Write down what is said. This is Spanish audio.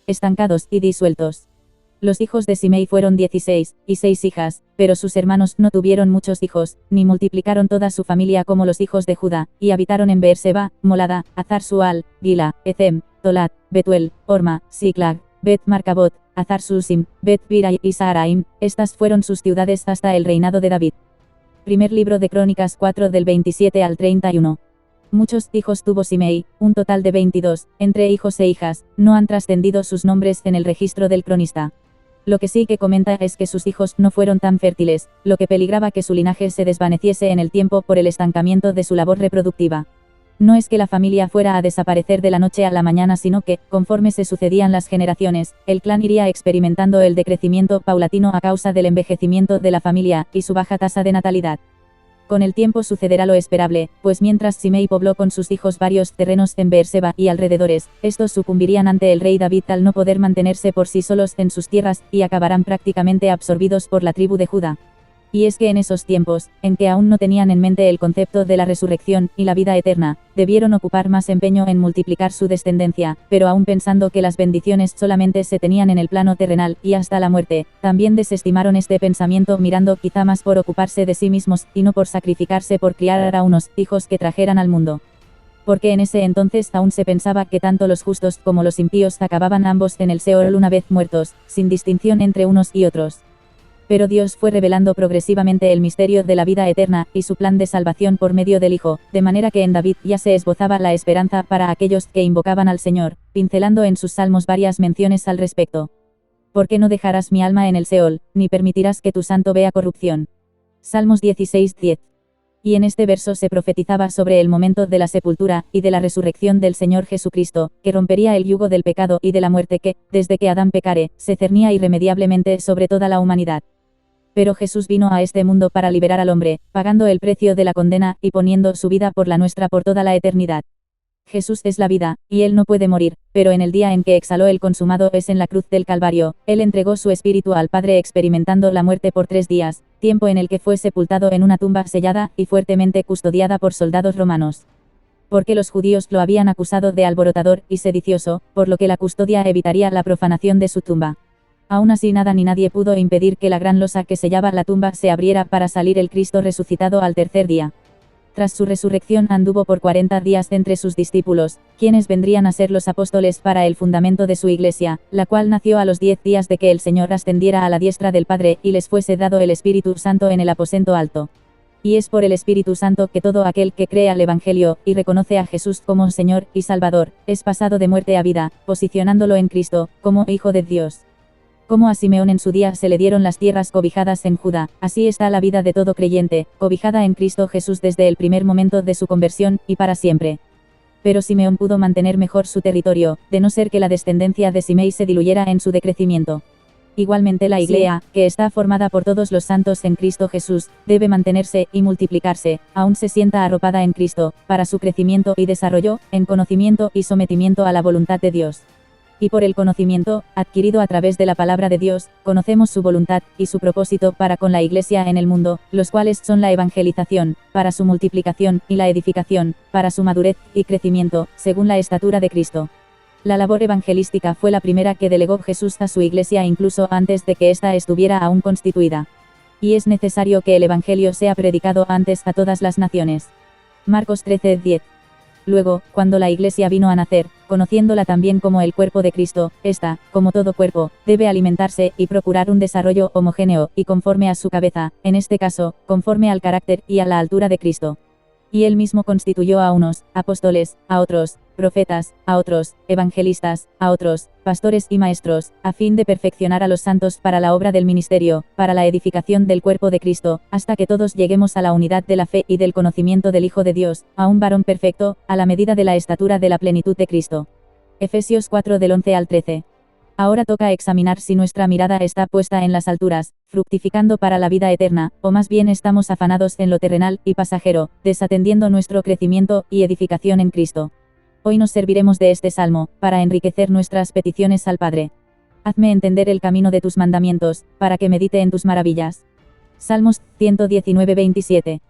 estancados y disueltos. Los hijos de Simei fueron 16, y 6 hijas, pero sus hermanos no tuvieron muchos hijos, ni multiplicaron toda su familia como los hijos de Judá, y habitaron en Beerseba, Molada, Hazar-Sual, Gila, Ezem, Tolat, Betuel, Orma, Siklag, Bet-Marcabot, Hazar-Susim, Bet-Birai y Saharaim. Estas fueron sus ciudades hasta el reinado de David. Primer libro de Crónicas 4 del 27 al 31. Muchos hijos tuvo Simei, un total de 22, entre hijos e hijas, no han trascendido sus nombres en el registro del cronista. Lo que sí que comenta es que sus hijos no fueron tan fértiles, lo que peligraba que su linaje se desvaneciese en el tiempo por el estancamiento de su labor reproductiva. No es que la familia fuera a desaparecer de la noche a la mañana, sino que, conforme se sucedían las generaciones, el clan iría experimentando el decrecimiento paulatino a causa del envejecimiento de la familia y su baja tasa de natalidad. Con el tiempo sucederá lo esperable, pues mientras Simei pobló con sus hijos varios terrenos en Beerseba y alrededores, estos sucumbirían ante el rey David al no poder mantenerse por sí solos en sus tierras, y acabarán prácticamente absorbidos por la tribu de Judá. Y es que en esos tiempos, en que aún no tenían en mente el concepto de la resurrección y la vida eterna, debieron ocupar más empeño en multiplicar su descendencia, pero aún pensando que las bendiciones solamente se tenían en el plano terrenal y hasta la muerte, también desestimaron este pensamiento, mirando quizá más por ocuparse de sí mismos y no por sacrificarse por criar a unos hijos que trajeran al mundo. Porque en ese entonces aún se pensaba que tanto los justos como los impíos acababan ambos en el Seol una vez muertos, sin distinción entre unos y otros. Pero Dios fue revelando progresivamente el misterio de la vida eterna y su plan de salvación por medio del Hijo, de manera que en David ya se esbozaba la esperanza para aquellos que invocaban al Señor, pincelando en sus salmos varias menciones al respecto. ¿Por qué no dejarás mi alma en el Seol, ni permitirás que tu santo vea corrupción? Salmos 16:10. Y en este verso se profetizaba sobre el momento de la sepultura y de la resurrección del Señor Jesucristo, que rompería el yugo del pecado y de la muerte que, desde que Adán pecare, se cernía irremediablemente sobre toda la humanidad. Pero Jesús vino a este mundo para liberar al hombre, pagando el precio de la condena y poniendo su vida por la nuestra por toda la eternidad. Jesús es la vida, y Él no puede morir, pero en el día en que exhaló el consumado es en la cruz del Calvario, Él entregó su espíritu al Padre experimentando la muerte por 3 días, tiempo en el que fue sepultado en una tumba sellada y fuertemente custodiada por soldados romanos. Porque los judíos lo habían acusado de alborotador y sedicioso, por lo que la custodia evitaría la profanación de su tumba. Aún así nada ni nadie pudo impedir que la gran losa que sellaba la tumba se abriera para salir el Cristo resucitado al tercer día. Tras su resurrección anduvo por 40 días entre sus discípulos, quienes vendrían a ser los apóstoles para el fundamento de su iglesia, la cual nació a los 10 días de que el Señor ascendiera a la diestra del Padre y les fuese dado el Espíritu Santo en el aposento alto. Y es por el Espíritu Santo que todo aquel que cree al Evangelio y reconoce a Jesús como Señor y Salvador, es pasado de muerte a vida, posicionándolo en Cristo, como Hijo de Dios. Como a Simeón en su día se le dieron las tierras cobijadas en Judá, así está la vida de todo creyente, cobijada en Cristo Jesús desde el primer momento de su conversión, y para siempre. Pero Simeón pudo mantener mejor su territorio, de no ser que la descendencia de Simei se diluyera en su decrecimiento. Igualmente la Iglesia, que está formada por todos los santos en Cristo Jesús, debe mantenerse y multiplicarse, aún se sienta arropada en Cristo, para su crecimiento y desarrollo, en conocimiento y sometimiento a la voluntad de Dios. Y por el conocimiento, adquirido a través de la palabra de Dios, conocemos su voluntad y su propósito para con la Iglesia en el mundo, los cuales son la evangelización, para su multiplicación y la edificación, para su madurez y crecimiento, según la estatura de Cristo. La labor evangelística fue la primera que delegó Jesús a su Iglesia incluso antes de que ésta estuviera aún constituida. Y es necesario que el Evangelio sea predicado antes a todas las naciones. Marcos 13:10. Luego, cuando la Iglesia vino a nacer, conociéndola también como el cuerpo de Cristo, ésta, como todo cuerpo, debe alimentarse y procurar un desarrollo homogéneo y conforme a su cabeza, en este caso, conforme al carácter y a la altura de Cristo. Y él mismo constituyó a unos, apóstoles, a otros, profetas, a otros, evangelistas, a otros, pastores y maestros, a fin de perfeccionar a los santos para la obra del ministerio, para la edificación del cuerpo de Cristo, hasta que todos lleguemos a la unidad de la fe y del conocimiento del Hijo de Dios, a un varón perfecto, a la medida de la estatura de la plenitud de Cristo. Efesios 4 del 11 al 13. Ahora toca examinar si nuestra mirada está puesta en las alturas, fructificando para la vida eterna, o más bien estamos afanados en lo terrenal y pasajero, desatendiendo nuestro crecimiento y edificación en Cristo. Hoy nos serviremos de este salmo, para enriquecer nuestras peticiones al Padre. Hazme entender el camino de tus mandamientos, para que medite en tus maravillas. Salmos 119:27.